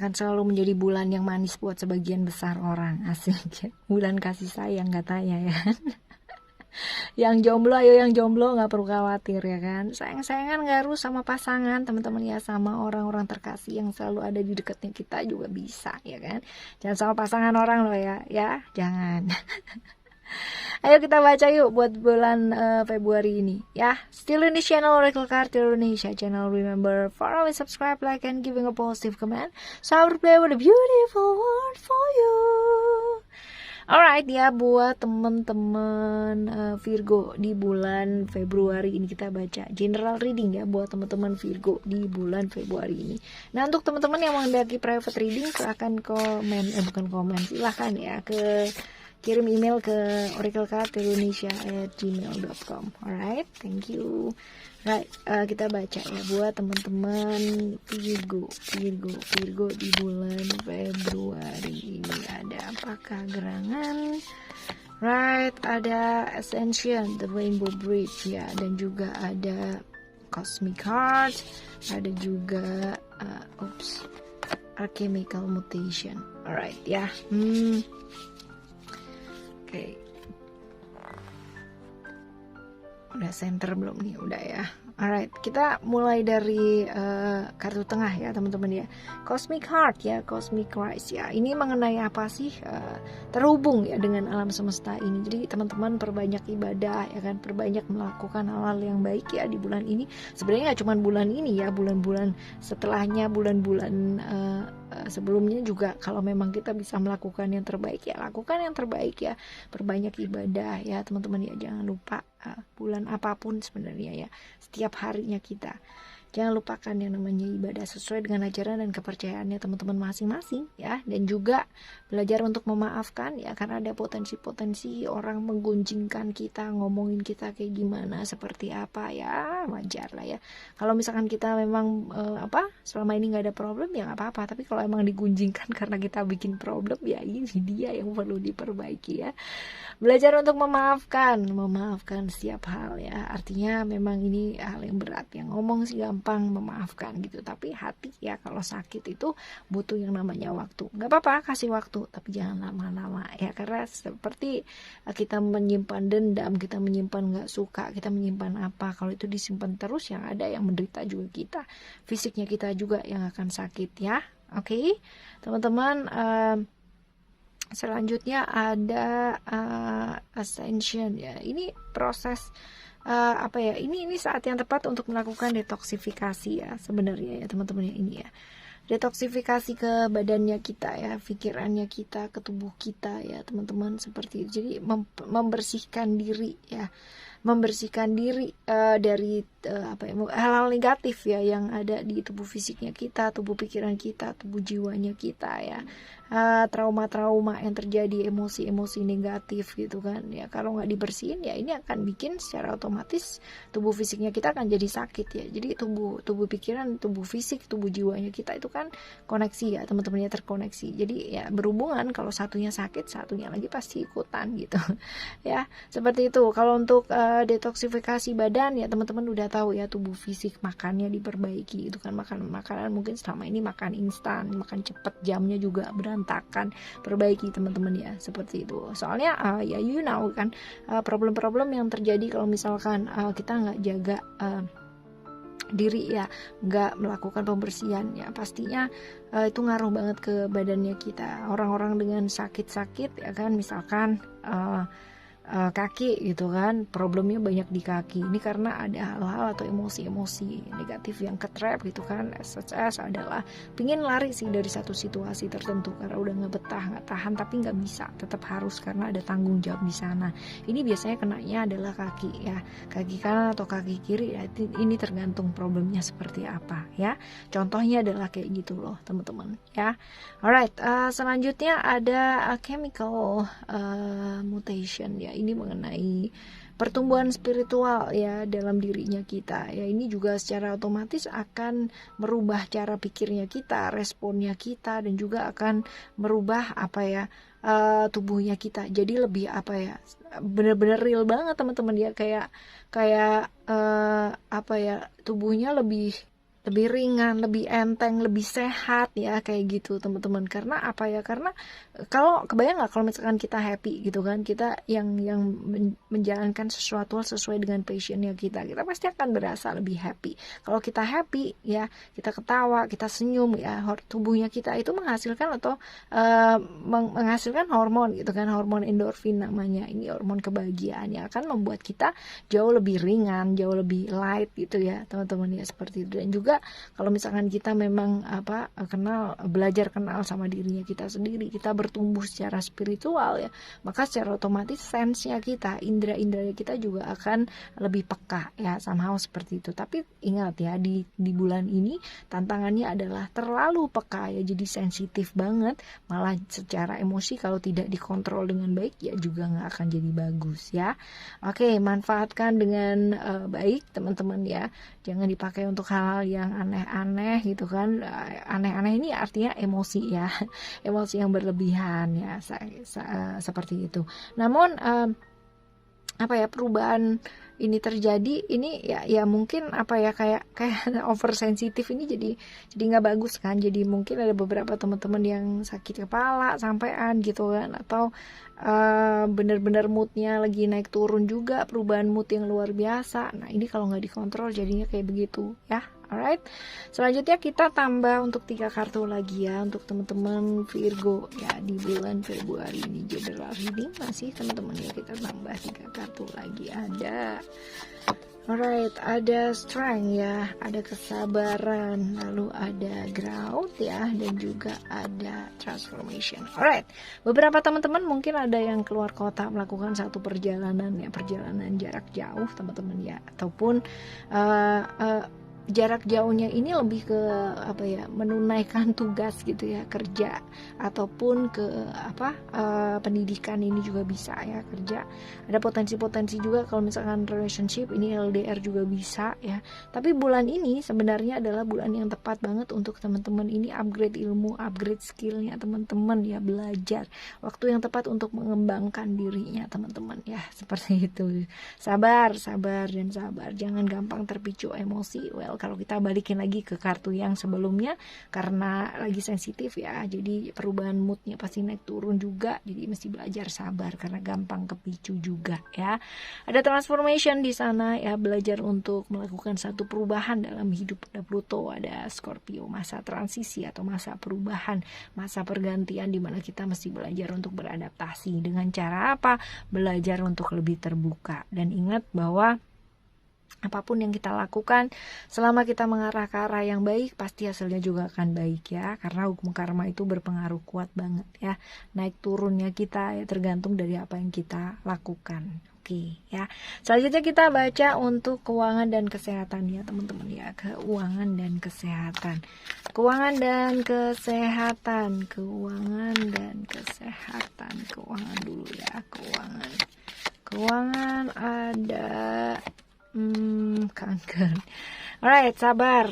akan selalu menjadi bulan yang manis buat sebagian besar orang. Asik. Bulan kasih sayang katanya ya. Yang jomblo, ayo yang jomblo nggak perlu khawatir ya kan. Sayang-sayangan nggak harus sama pasangan teman-teman ya, sama orang-orang terkasih yang selalu ada di dekatnya kita juga bisa ya kan. Jangan sama pasangan orang loh ya jangan. Ayo kita baca yuk buat bulan Februari ini ya. Still in this channel Oracle Card Indonesia channel. Remember follow, subscribe, like, and giving a positive comment. So I will play with a beautiful word for you. Alright ya, buat teman-teman Virgo di bulan Februari ini kita baca general reading ya buat teman-teman Virgo di bulan Februari ini. Nah, untuk teman-teman yang menghendaki private reading silahkan silahkan ya kirim email ke oraclecardindonesia@gmail.com. Alright, thank you. Right, kita baca ya buat teman-teman Virgo di bulan Februari ini ada apakah gerangan? Right, ada Ascension, the Rainbow Bridge ya, dan juga ada Cosmic Heart, ada juga Alchemical Mutation. Alright ya. Oke. Udah center belum nih? Udah ya. Alright, kita mulai dari kartu tengah ya teman-teman ya. Cosmic Heart ya, Cosmic Rise ya. Ini mengenai apa sih? Terhubung ya dengan alam semesta ini. Jadi teman-teman perbanyak ibadah ya kan, perbanyak melakukan hal-hal yang baik ya di bulan ini. Sebenarnya nggak cuma bulan ini ya, bulan-bulan setelahnya, bulan-bulan sebelumnya juga kalau memang kita bisa melakukan yang terbaik ya, lakukan yang terbaik ya. Perbanyak ibadah ya teman-teman ya. Jangan lupa bulan apapun sebenarnya ya, setiap harinya kita jangan lupakan yang namanya ibadah sesuai dengan ajaran dan kepercayaannya teman-teman masing-masing ya, dan juga belajar untuk memaafkan ya, karena ada potensi-potensi orang menggunjingkan kita, ngomongin kita kayak gimana, seperti apa ya, wajar lah ya. Kalau misalkan kita memang selama ini nggak ada problem ya nggak apa-apa, tapi kalau emang digunjingkan karena kita bikin problem ya ini dia yang perlu diperbaiki ya. Belajar untuk memaafkan setiap hal ya, artinya memang ini hal yang berat, yang ngomong sih gampang, memaafkan gitu, tapi hati ya kalau sakit itu butuh yang namanya waktu. Nggak apa-apa kasih waktu, tapi jangan lama-lama ya, karena seperti kita menyimpan dendam, kita menyimpan nggak suka, kita menyimpan apa, kalau itu disimpan terus yang ada yang menderita juga kita, fisiknya kita juga yang akan sakit ya. Oke, teman-teman. Selanjutnya ada Ascension ya. Ini proses ini saat yang tepat untuk melakukan detoksifikasi ya sebenarnya ya teman-teman ya, ini ya. Detoksifikasi ke badannya kita ya, pikirannya kita, ke tubuh kita ya teman-teman, seperti itu. Jadi membersihkan diri ya. Membersihkan diri dari hal-hal negatif ya yang ada di tubuh fisiknya kita, tubuh pikiran kita, tubuh jiwanya kita ya. Trauma-trauma yang terjadi, emosi-emosi negatif gitu kan ya, kalau nggak dibersihin ya ini akan bikin secara otomatis tubuh fisiknya kita akan jadi sakit ya. Jadi tubuh pikiran, tubuh fisik, tubuh jiwanya kita itu kan koneksi ya teman-teman ya, terkoneksi. Jadi ya berhubungan, kalau satunya sakit satunya lagi pasti ikutan gitu ya, seperti itu. Kalau untuk detoksifikasi badan ya teman-teman udah tahu ya, tubuh fisik makannya diperbaiki itu kan, makanan mungkin selama ini makan instan, makan cepet, jamnya juga berantakan, perbaiki teman-teman ya, seperti itu. Soalnya ya kan problem-problem yang terjadi kalau misalkan kita nggak jaga diri ya, nggak melakukan pembersihan ya, pastinya itu ngaruh banget ke badannya kita. Orang-orang dengan sakit-sakit ya kan, misalkan kaki gitu kan, problemnya banyak di kaki, ini karena ada hal-hal atau emosi-emosi negatif yang ketrap gitu kan. SSS adalah pingin lari sih dari satu situasi tertentu karena udah nggak betah, nggak tahan, tapi nggak bisa, tetap harus karena ada tanggung jawab di sana. Ini biasanya kenanya adalah kaki ya, kaki kanan atau kaki kiri ya, ini tergantung problemnya seperti apa ya. Contohnya adalah kayak gitu loh teman-teman ya. Alright, selanjutnya ada chemical mutation ya. Ini mengenai pertumbuhan spiritual ya dalam dirinya kita ya. Ini juga secara otomatis akan merubah cara pikirnya kita, responnya kita, dan juga akan merubah tubuhnya kita. Jadi lebih bener-bener real banget teman-teman ya, kayak tubuhnya lebih lebih ringan, lebih enteng, lebih sehat ya kayak gitu teman-teman. Karena apa ya? Karena kalau kebayang nggak kalau misalkan kita happy gitu kan, kita yang menjalankan sesuatu sesuai dengan passionnya kita pasti akan berasa lebih happy. Kalau kita happy ya, kita ketawa, kita senyum ya, tubuhnya kita itu menghasilkan atau menghasilkan hormon gitu kan, hormon endorfin namanya. Ini hormon kebahagiaan yang akan membuat kita jauh lebih ringan, jauh lebih light gitu ya teman-teman ya, seperti itu. Dan juga kalau misalkan kita memang belajar kenal sama dirinya kita sendiri, kita bertumbuh secara spiritual ya, maka secara otomatis sense-nya kita, indera-indera kita juga akan lebih peka ya, somehow seperti itu. Tapi ingat ya, di bulan ini tantangannya adalah terlalu peka ya, jadi sensitif banget, malah secara emosi kalau tidak dikontrol dengan baik ya juga nggak akan jadi bagus ya. Oke, manfaatkan dengan baik teman-teman ya, jangan dipakai untuk hal-hal yang aneh-aneh gitu kan. Aneh-aneh ini artinya emosi ya, emosi yang berlebihan ya, seperti itu. Namun perubahan ini terjadi ini ya mungkin kayak oversensitif ini jadi nggak bagus kan. Jadi mungkin ada beberapa teman-teman yang sakit kepala sampean gitu kan, atau bener-bener moodnya lagi naik turun juga, perubahan mood yang luar biasa. Nah ini kalau nggak dikontrol jadinya kayak begitu ya. Alright, selanjutnya kita tambah untuk 3 kartu lagi ya untuk teman-teman Virgo ya di bulan Februari ini. General reading masih teman-teman ya, kita tambah 3 kartu lagi. Ada strength ya, ada kesabaran, lalu ada growth ya, dan juga ada transformation. Alright, beberapa teman-teman mungkin ada yang keluar kota melakukan satu perjalanan ya, perjalanan jarak jauh teman-teman ya, ataupun jarak jauhnya ini lebih ke menunaikan tugas gitu ya, kerja ataupun ke pendidikan. Ini juga bisa ya, kerja. Ada potensi-potensi juga kalau misalkan relationship ini LDR juga bisa ya. Tapi bulan ini sebenarnya adalah bulan yang tepat banget untuk teman-teman ini upgrade ilmu, upgrade skillnya teman-teman ya, belajar. Waktu yang tepat untuk mengembangkan dirinya teman-teman ya, seperti itu. Sabar, jangan gampang terpicu emosi. Kalau kita balikin lagi ke kartu yang sebelumnya, karena lagi sensitif ya, jadi perubahan moodnya pasti naik turun juga, jadi mesti belajar sabar karena gampang kepicu juga ya. Ada transformation di sana ya, belajar untuk melakukan satu perubahan dalam hidup. Ada Pluto, ada Scorpio, masa transisi atau masa perubahan, masa pergantian di mana kita mesti belajar untuk beradaptasi. Dengan cara apa? Belajar untuk lebih terbuka. Dan ingat bahwa apapun yang kita lakukan, selama kita mengarah ke arah yang baik, pasti hasilnya juga akan baik ya. Karena hukum karma itu berpengaruh kuat banget ya. Naik turunnya kita ya tergantung dari apa yang kita lakukan. Oke ya. Selanjutnya kita baca untuk keuangan dan kesehatan ya teman-teman ya. Keuangan dan kesehatan. Keuangan dan kesehatan. Keuangan dan kesehatan. Keuangan dulu ya. Keuangan ada kanker. Alright, sabar,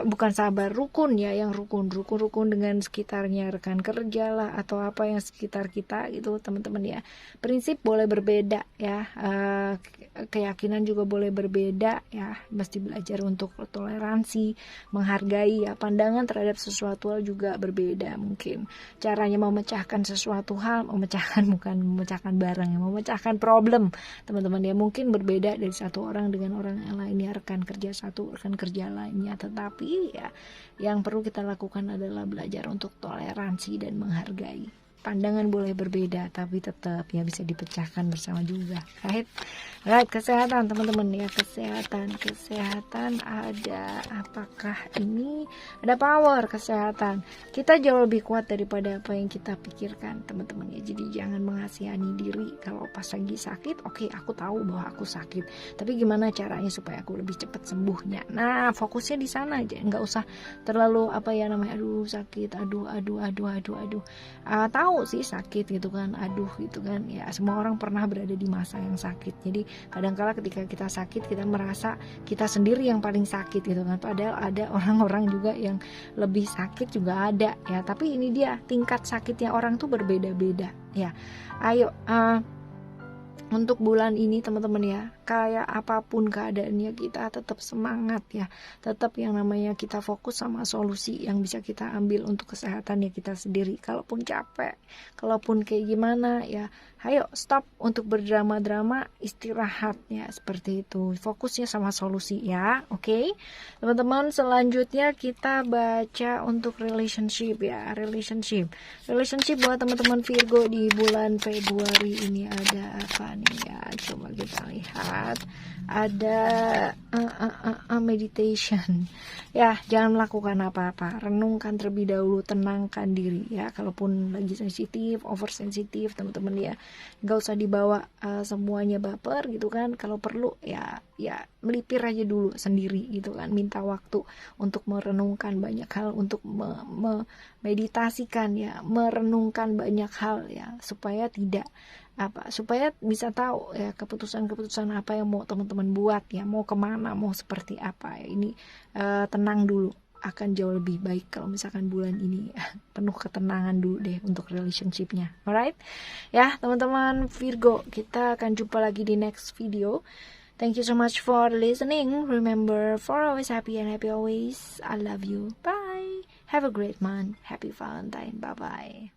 bukan sabar, rukun ya, yang rukun dengan sekitarnya, rekan kerja lah atau apa yang sekitar kita gitu teman-teman ya. Prinsip boleh berbeda ya, keyakinan juga boleh berbeda ya. Mesti belajar untuk toleransi, menghargai ya, pandangan terhadap sesuatu hal juga berbeda. Mungkin caranya memecahkan sesuatu hal, bukan memecahkan barang, memecahkan problem teman-teman ya, mungkin berbeda dari satu orang dengan orang yang lain ya, rekan kerja satu, rekan kerja lainnya. Tetapi ya yang perlu kita lakukan adalah belajar untuk toleransi dan menghargai. Pandangan boleh berbeda tapi tetap ya bisa dipecahkan bersama juga. Right, kesehatan teman-teman ya, kesehatan ada apakah ini ada power kesehatan. Kita jauh lebih kuat daripada apa yang kita pikirkan teman-teman ya. Jadi jangan mengasihani diri kalau pas lagi sakit. Oke, aku tahu bahwa aku sakit, tapi gimana caranya supaya aku lebih cepat sembuhnya. Nah, fokusnya di sana aja, nggak usah terlalu aduh sakit, aduh. Tahu sih sakit gitu kan, aduh gitu kan ya, semua orang pernah berada di masa yang sakit. Jadi kadangkala ketika kita sakit kita merasa kita sendiri yang paling sakit gitu kan, padahal ada orang-orang juga yang lebih sakit juga ada ya. Tapi ini dia, tingkat sakitnya orang tuh berbeda-beda ya. Ayo untuk bulan ini teman-teman ya, kayak apapun keadaannya kita tetap semangat ya, tetap yang namanya kita fokus sama solusi yang bisa kita ambil untuk kesehatan ya kita sendiri. Kalaupun capek, kalaupun kayak gimana ya, ayo stop untuk berdrama-drama, istirahat ya, seperti itu, fokusnya sama solusi ya. Oke, teman-teman, selanjutnya kita baca untuk relationship ya. Relationship buat teman-teman Virgo di bulan Februari ini ada apa nih ya, coba kita lihat. Ada meditation ya, jangan melakukan apa-apa, renungkan terlebih dahulu, tenangkan diri ya. Kalaupun lagi sensitif, oversensitif teman-teman ya, gak usah dibawa semuanya baper gitu kan. Kalau perlu ya melipir aja dulu sendiri gitu kan, minta waktu untuk merenungkan banyak hal, untuk meditasikan ya, merenungkan banyak hal ya, supaya supaya bisa tahu ya keputusan-keputusan apa yang mau teman-teman buat ya, mau kemana, mau seperti apa ya. Ini tenang dulu, akan jauh lebih baik kalau misalkan bulan ini penuh ketenangan dulu deh untuk relationshipnya. Alright ya teman-teman Virgo, kita akan jumpa lagi di next video. Thank you so much for listening. Remember, for always happy and happy always. I love you. Bye. Have a great month. Happy Valentine. Bye-bye.